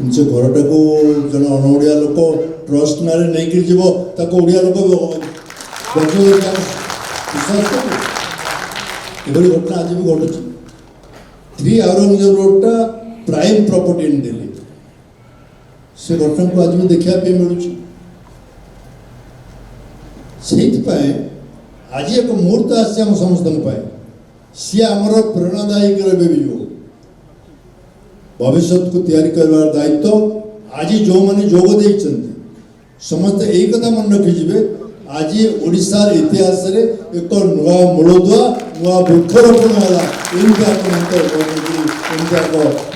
तुमसे घरटा को जन अनओडिया लोक ट्रस्ट ना नहीं कि जीव ताको ओडिया लोक विश्वास कर घटना आज भी घटुच 3 औरंगजेब रोडटा प्राइम प्रॉपर्टी इन दिल्ली से घटना को आज भी देखा मिलूँ से आज एक मुहूर्त आम समस्त सी आमर प्रेरणादायी भी भविष्य को तैयारी करवार दायित्व आज जो मैंने जोग दे समस्त यही कथा मन रखिजे आज ओडिशार इतिहास रे एक नुआ मूलदुआ नुआ वृक्षरोपण है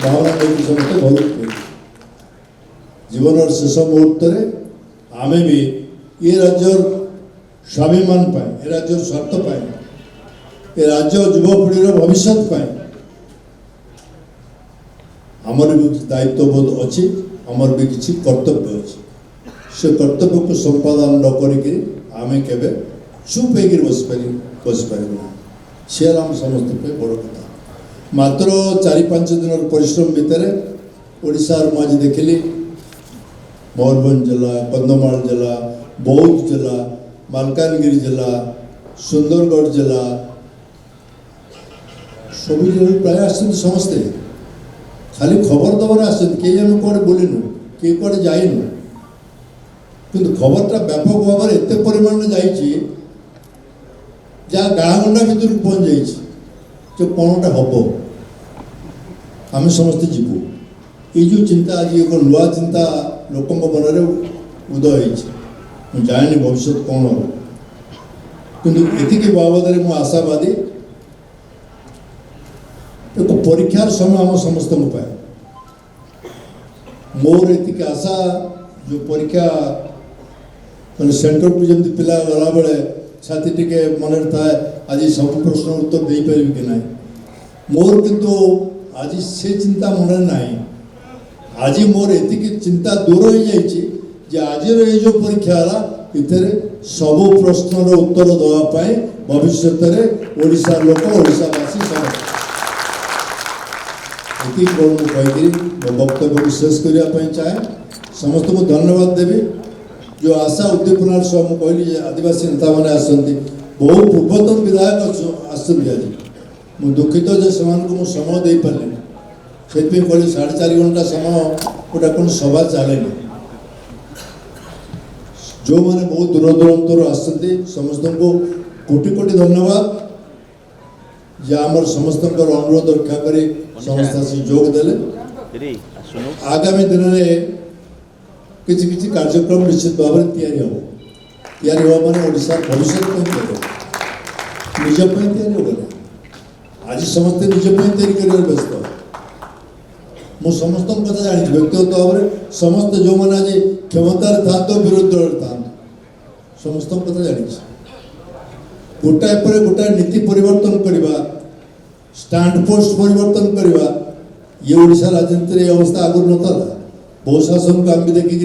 भावना लेकिन समस्त भल जीवन शेष मुहूर्त आमे भी ये राज्य स्वाभिमान पाए ये राज्य स्वार्थ पाए ये राज्य युवपीढ़ी भविष्य पाए आमर भी दायित्वबोध अच्छी आमर भी किसी कर्तव्य अच्छी से कर्तव्य को संपादन न करके आम के चुप होकर बसपार सी आम समस्त बड़ कथा मात्र 4-5 दिन परिश्रम भितर ओडिशार मुझे देखिली मयूरभंज जिला कंधमाल जिला बौद्ध जिला मालकानगिरी जिला सुंदरगढ़ जिला सब जिले प्राय समस्ते खाली खबर दबार आसमें कौड़े बोलनु किए कौड़े जाइनु कि खबरटा व्यापक भाव में एत परिमाण जा गाँ गंडा भितर पहुँच जा कौनटा हम आम समस्ते जीवु ये जो चिंता आज एक नुआ चिंता लोक मन में उदय हो जानी भविष्य कौन हम कि बाबद में आशावादी एक परीक्षार समय आम समस्त पाए मोर एति आशा जो परीक्षा मैंने सेंटर को जमी पिला गला बेले छाती टिके मन था आज सब प्रश्न उत्तर दे पारि कि ना मोर किंतु आज से चिंता मन ना आज मोर एति चिंता दूर हो जाए आज ये जो परीक्षा इतने सब प्रश्नर उत्तर देवाई भविष्य में ओडिशा लोक ओडिशावासी समस्त कही मो वक्तव्य को शेष करने चाहे समस्त को धन्यवाद देवी जो आशा उद्दीपनार सह मुझे कहली आदिवासी नेता मैंने आसती बहु पूर्वतन विधायक आसती आज मुझे दुखित जे से समय दे पारे से कहली 4.5 घंटा समय गोटा कौन सभा चले जो मैंने बहुत दूर दूरांतर आसती समस्त को कोटि कोटि धन्यवाद जे आमर समस्त अनुरोध रक्षा कर समस्त आसी जोग देले आगामी दिन में किसी किसी कार्यक्रम निश्चित भाव में तैयारी हो माने ओडिशा भविष्य निज तैयारी हो आज समस्ते निज तैयारी कर व्यस्त मु समस्त कथा जानी व्यक्तिगत भाव में समस्त जो मैंने आज क्षमतार था विरोध दल था समस्त कथा जानी गोटाए पर गोटाए नीति परिवर्तन करवा स्टैंड पोस्ट परिवर्तन करवा ये ओडिशा राजनीति अवस्था आगुरी न था बहुशासन को आम भी देखिक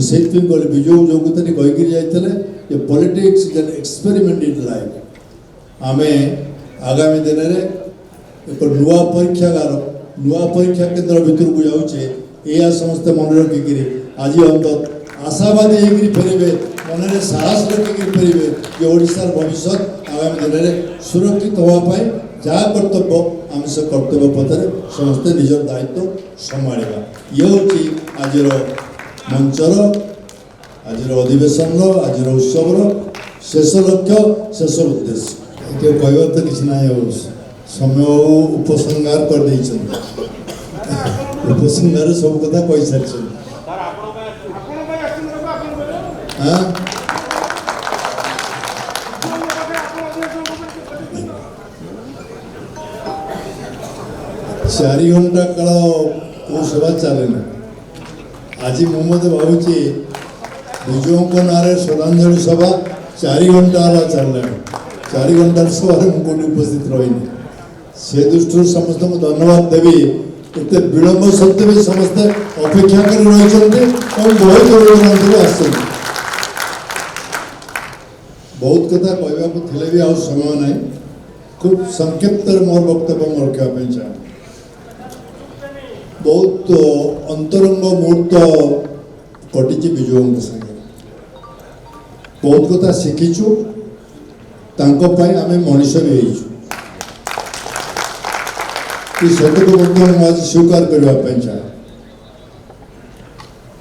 से विजय जोगुतनी कहीकि जाते politics is an experiment in life आम आगामी दिन में एक नुआ परीक्षागार नुआ परीक्षा केन्द्र भितर को जाऊे या समस्ते मन रखिक आज अंत आशावादी होकर फेरबे मन में साहस रखिक फेरबे कि ओडिशार भविष्य आगामी दिन में सुरक्षित होगापाई जहाँ कर्तव्य आम से कर्तव्य पथरे समस्ते निजर दायित्व संभाड़ा ये हूँ आज मंचर आज अधिवेशन आज उत्सव शेष लक्ष्य शेष उद्देश्य ये कहवा तो किसी ना समय उपसंहार कर उपसंहार सब कथा कही सारी हाँ 4 घंटा काल को सभा चले ना आज मुझे भावी विजय ना श्रद्धांजलि सभा 4 घंटा चलना 4 घंटा सभा मुझे उपस्थित रही से दृष्टि समस्त को धन्यवाद देवी इतने विलंब सत्वे भी समस्ते अपेक्षा कर रही बहुत दूर आस बहुत कथा कहवाक भी आ समय ना खूब संक्षिप्त मोर वक्तव्य रखापी चाहे बहुत अंतरंग मुहूर्त कटिची विजय संगे बहुत कथा शिखीचु आम मनीष भी सत को आज स्वीकार करने चाहे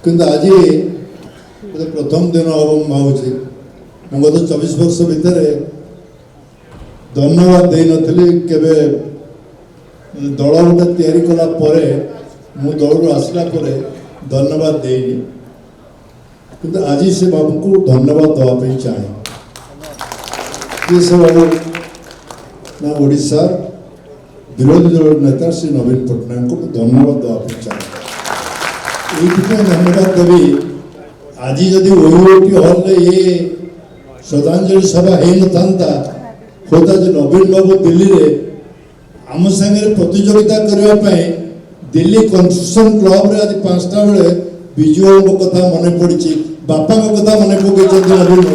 किंतु आज प्रथम दिन हम भावुँ गत 24 वर्ष भितर धन्यवाद दे नी केवे दल गोटे तैयारी कला मु दल आसला धन्यवाद देनी किंतु आज से बाबू को धन्यवाद देवाई चाहे कि से बाबू ना ओडिशा विरोधी दल नेता श्री नवीन पट्टनायक को धन्यवाद देवाई चाहे ये धन्यवाद देवी आज जदि ओटी हॉल ये श्रद्धांजलि सभा हो न होता जो नवीन बाबू दिल्ली रे आम संगे प्रतियोगिता करने दिल्ली कन्स्ट्रक्शन क्लब रे आज 5टा बेले विजय कथा मन पड़ी बापा कथा मन पकड़ नवीन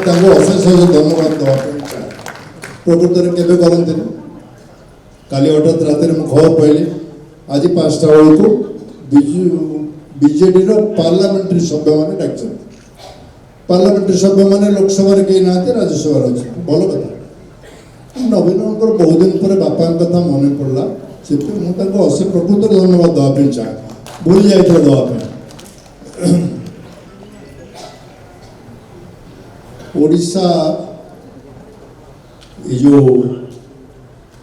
बाबू अशेष धन्यवाद देवाई प्रकृत में केवे करते काली हठात रात खबर पाइली आज 5टा बेलू बीजेडी पार्लियामेंट्री सभ्य मैंने डाक पार्लियामेंट्री सभ्य मैंने लोकसभा कहीं ना राज्यसभा अच्छे भल कथा नवीन बहुत दिन पर बापा कथा मन पड़ा से मुझे अशेष प्रकृत धन्यवाद देवाई चाहे भूल जाइए देवाई ओडिशा ये जो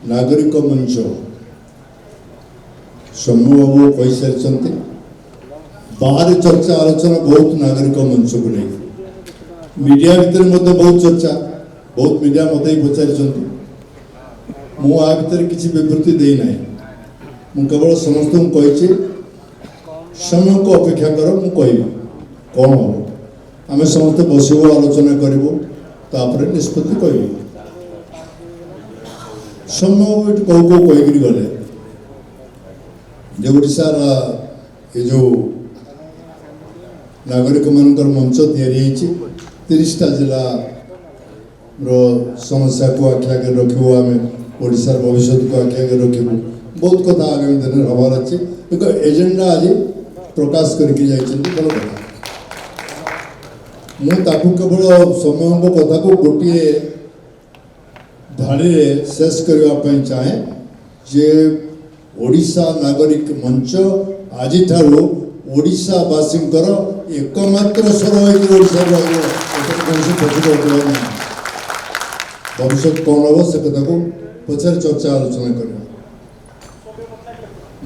नागरिक मंच समूह बाबू कही सारी बाहर चर्चा आलोचना बहुत नागरिक मंच को नहीं मीडिया भितर बहुत चर्चा बहुत मीडिया मत ही पचार मु आ भर किसी विवृत्ति देना मु केवल समस्त कही समय को अपेक्षा कर मु कह कौन हम आम समस्त बसबू आलोचना करूँ निष्पत्ति कह समय कौ कौ कहीकि गले जो ओडिशा ये जो नागरिक मानकर मंच या 30टा जिला समस्या को आखि आगे रखू आम ओडिशा भविष्य को आखि आगे रखू बहुत कथा आगामी दिन में हबार अच्छे एक एजेंडा आज प्रकाश करके भल कथा मुझे केवल समय कथा को गोटे धाड़ी शेष करने चाहे जे ओडिशा नागरिक मंच आज ओडिशावासी एकमात्र स्वर भविष्य कौन हम से कथा को पचार चर्चा आलोचना कर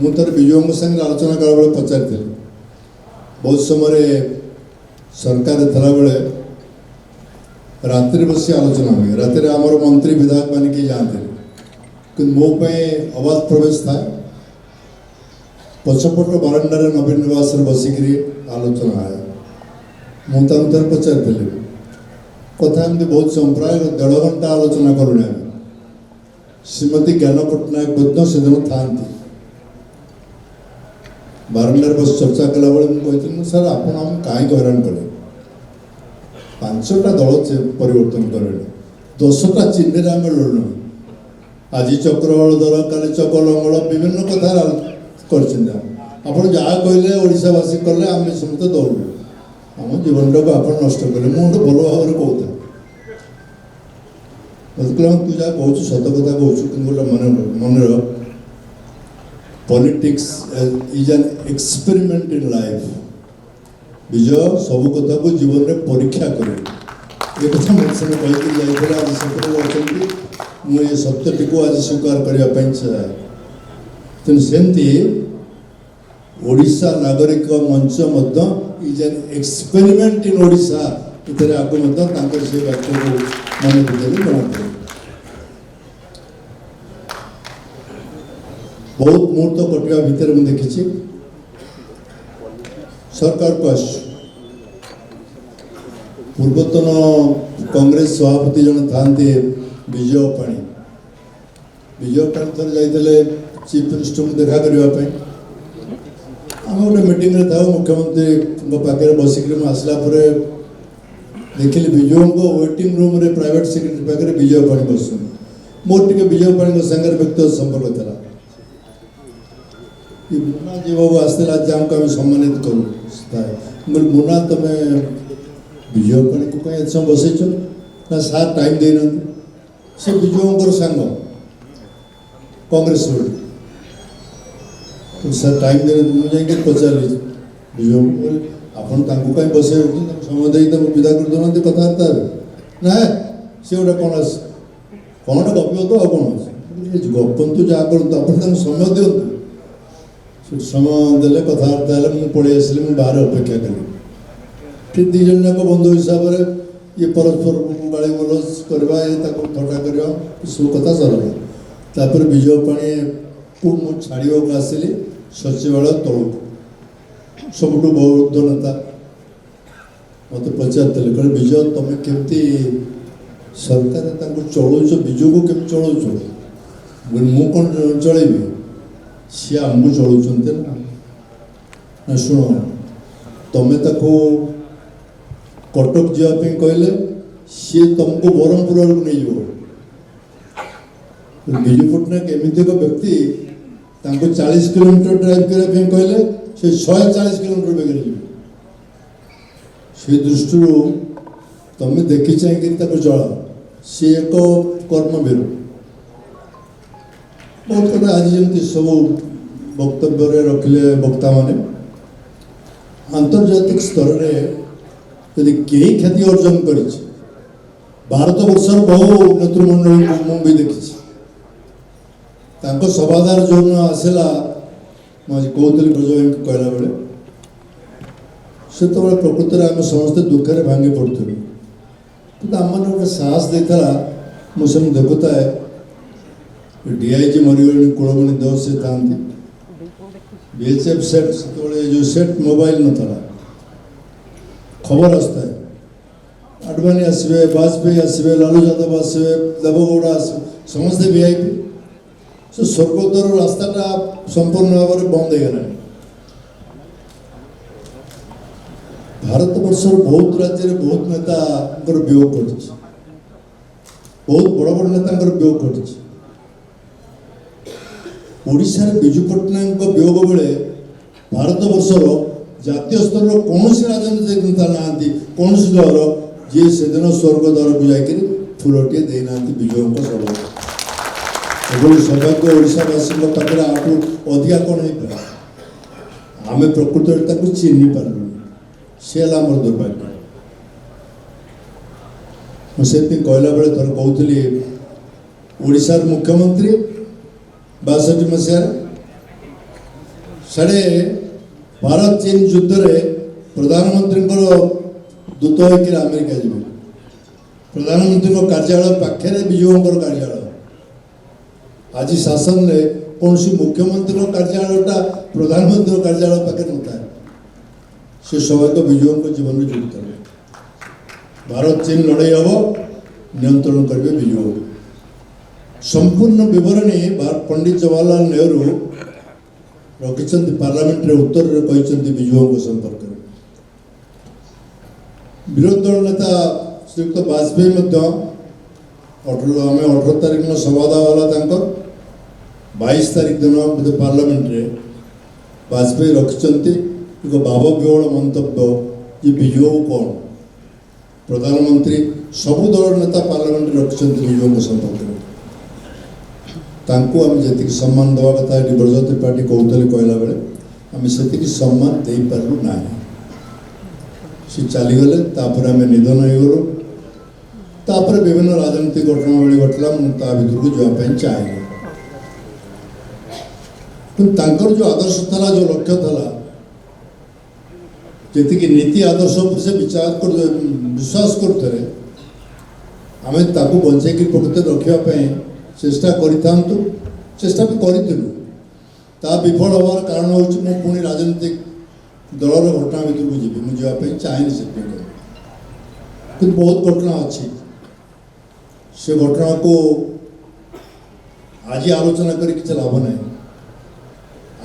मुझे विजय संगे आलोचना कला बेले पचारि बहुत समय सरकार थला बेले रात्रि बस आलोचना हुए राति आमर मंत्री विधायक मैंने किए जाते कि मो अबाध प्रवेश था पछपट बारंडार नवीन निवास बसिक आलोचना आया मुझे पचारि कथा एमती बहुत समय प्राय 1.5 घंटा आलोचना करूँ श्रीमती ज्ञान पट्टनायक से दिन था बारंडार बस चर्चा कला बेले सर आपण आम कहीं हैरान कले 5टा दल परिवर्तन करे 10टा चिन्ह आम लड़नु आज चक्रवाल दल काली चकलंगल विभिन्न कथा कर जहाँ कहले ओडिशावासी कले आम समस्त दौड़ू आम जीवन टाक आप नष्ट कले मुझे भल भाव में कहता मतलब तू जहाँ कहूँ सत कथा कहूँ कि गोटे मन रख politics is an experiment in life विजय सब कथा को जीवन में परीक्षा करे ये कथा मत कहीकि आज सपन मुझे सत्यटी को आज स्वीकार करने चाहे तेणु सेमती ओडिशा नागरिक मंच इज एन एक्सपेरिमेंट इन ओडिशा इतने आगे से वाक्य को मन बुझे जना पड़े बहुत मुहूर्त कटिया भितर मुझे देखी सरकार को आस पूर्वतन कांग्रेस सभापति जन था विजय पाणी थर जाते चीफ मिनिस्टर को देखा करने आम गोटे मीटिंग रे था मुख्यमंत्री पाखे बसिक आसला देखिली विजय को वेटिंग रूम रे प्राइवेट सेक्रेटरी पाखे विजय पाणी बस मोर टे विजय पाणी संगे व्यक्तिगत संपर्क था ये मुना जी बाबू आसते आज आमको आम सम्मानित करूँ मुना तुम्हें विजय पाणी को कहीं एत बसई ना सार टाइम देना से विजय सांग कांग्रेस तो सर टाइम देना मुझे जाए पचारि विजय आपन कहीं बसई समय दे विदा कर देना कथबार्ता ना सी गोटे कौन कौन गप तो आ कौन गपंतु जहाँ करूँ आप समय दिंतु समय देले कथबार्ता मुझे पलि आसली मुझे बाहर अपेक्षा कली फिर दी जन जाक बंधु हिसाब से ये परस्पर गाड़ी गलज करवा ये थटा करवा सब कथा सरला तापर विजय पाणी को मुझे छाड़ा आसली सचिवालय तौक सबुठ बहुत नेता मत पचार कहे विजय तुम केमती सरकार चलौच विजु को केम चलौच मु कौन चलेबी सी आमको चलाउछन्ते ना शुण तमें ताको कटक जावाई कहले सी तुमको ब्रह्मपुर को नहीं जाव विजु पट्टनायक एमती एक व्यक्ति 40 किलोमीटर ड्राइव करने कहले से 140 किलोमीटर बेगे जी से दृष्टि तुम्हें देखी चाहिए चल सी एक कर्मवीर बहुत कथा आज जमी सब वक्तव्य रखिले वक्ता माने आंतर्जातिक स्तर में यदि कई ख्याति अर्जन कर भारत वर्षर बहु नेतृमंडल मुझे देखी सभादार जो आसला मुझे कहती ब्रजभाई कहला बेले से प्रकृत में आम समस्ते दुखे भांगी पड़ू कि आम मैंने गोटे साहस देता मुझे देखुता है डीआईजी मरीगले कुलमणि देव से था बीएचएफ सेट से जो सेट मोबाइल ना खबर आसता है आडवाणी आसवे वाजपेयी आसवे लालू यादव आसवे देवगौड़ा आसवे समस्ते वीआईपी से स्वर्गद्वार रास्ताटा संपूर्ण भाव में बंद हो गला भारत वर्षर बहुत राज्य में बहुत नेता वियोग कर बहुत बड़ बड़ नेता वियोग कर विजु पट्टनायक वियोग बेले भारत वर्षर जातीय स्तर कौन राजनीतिक नेता ना कौन दल जी से दिन स्वर्गद्वार को जाकर फूलटे देना विजय सब सौभाग्य ओडावासी पाखे आपको अधिका कौन हो आम प्रकृत चिन्ह पार्लु सी आम दुर्भाग्य मुझे कहला बेले थर कहती ओडार मुख्यमंत्री 62 मसीह साढ़े भारत चीन युद्ध में प्रधानमंत्री दूत होकर अमेरिका जी प्रधानमंत्री कार्यालय पाखे विजय कार्यालय आज शासन में कौन मुख्यमंत्री कार्यालयटा प्रधानमंत्री कार्यालय पाखे न था से सौभाग्य विजय जीवन में जुड़ता भारत चीन लड़ाई हम नियंत्रण करेंगे विजय संपूर्ण विवरणी पंडित जवाहरलाल नेहरू रखिंट पार्लियामेंट रे उत्तर कहते विजय संपर्क में विरोधी दल नेता श्रीयुक्त वाजपेयी आम 18 तारीख दिन संवाद वाला 22 तारीख दिन पार्लियामेंट रे वाजपेयी रखिंट एक भाव विहल मंतव्य ये विजय कौन प्रधानमंत्री सबू दल नेता पार्लियामेंट रखिंट विजय संपर्क में तांको आम जी सम्मान देवा कथा ब्रज त्रिपाठी कहते कहला बेले आम से सम्मान दे पारू ना सी चलीगले आम निधन हो गलु तापर विभिन्न राजनीतिक घटनावली घटला मुझे भर को जावाई चाहे जो आदर्श था जो लक्ष्य था जी नीति आदर्श से विचार कर विश्वास करते आम बचे प्रकृत रखापी चेष्टा करूँ चेष्टा भी करूँ ता विफल हबार कारण हूँ मु पुणी राजनीतिक दलर घटना भर को जी मुझे जावाई चाहे से बहुत घटना अच्छी से घटना को आज आलोचना कर लाभ ना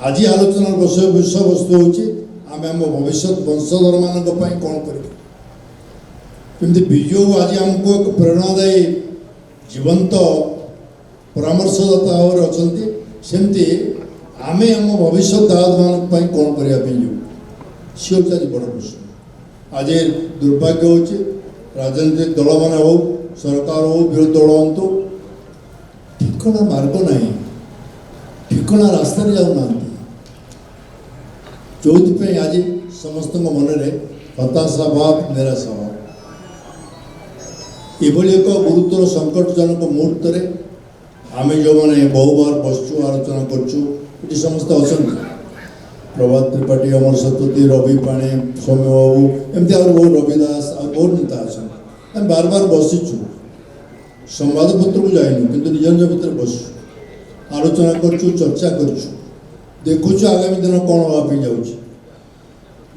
आज आलोचना विषय वस्तु हूँ आम आम भविष्य वंशधर मान कौन करमती विजय आज आमको एक प्रेरणादायी जीवंत परामर्शदाता भाव अच्छा सेमती आमे आम भविष्य दाद मान कौन करने सी हूँ बड़ प्रश्न। आज दुर्भाग्य हो राजनीतिक दल मान हो सरकार हो विरोधी दल हूँ ठिकना मार्ग ना ठिकना रास्त जाऊना जो आज समस्त मन में हताशा भाव निराशा भाव एभली एक गुरुतर संकटजनक मुहूर्त आम जो मैंने बहु बार बसचु आलोचना कर समस्त अच्छा प्रभात त्रिपाठी अमर सतपथी रवि पाणे सौम्य बाबू एमती बहुत रविदास आ बहुत नेता अच्छा आम बार बार बसीचु संवादपत्र को जाइनु कि निज निज भितर बसु आलोचना करचु चर्चा करचु देखुचु आगामी दिन कौन होगा जाऊँ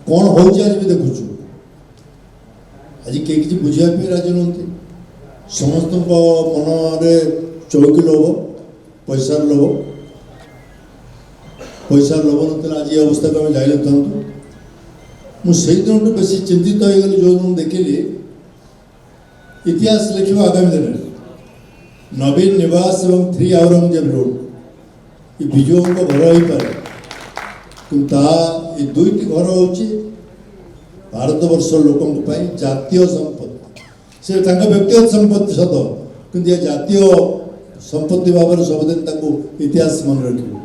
कौन हो आज भी देखुचु आज कई किसी बुझापी राजी नुहति समस्त मन चौकी लोभ पैसार लोभ पैसार लोभ ना आज ये अवस्था को आम जाइल था मुझे दिन बेस चिंतित हो गली जो दिन देखिली इतिहास लिखा आगामी दिन नवीन निवास और 3 औरंगजेब रोड ये विजु घर हो पारे कि दुईटी घर हूँ भारत वर्ष लोकों जातीय संपत्ति से व्यक्तिगत संपत्ति सत कि जातीय संपत्ति भाव सबदिन इतिहास मन रखिए।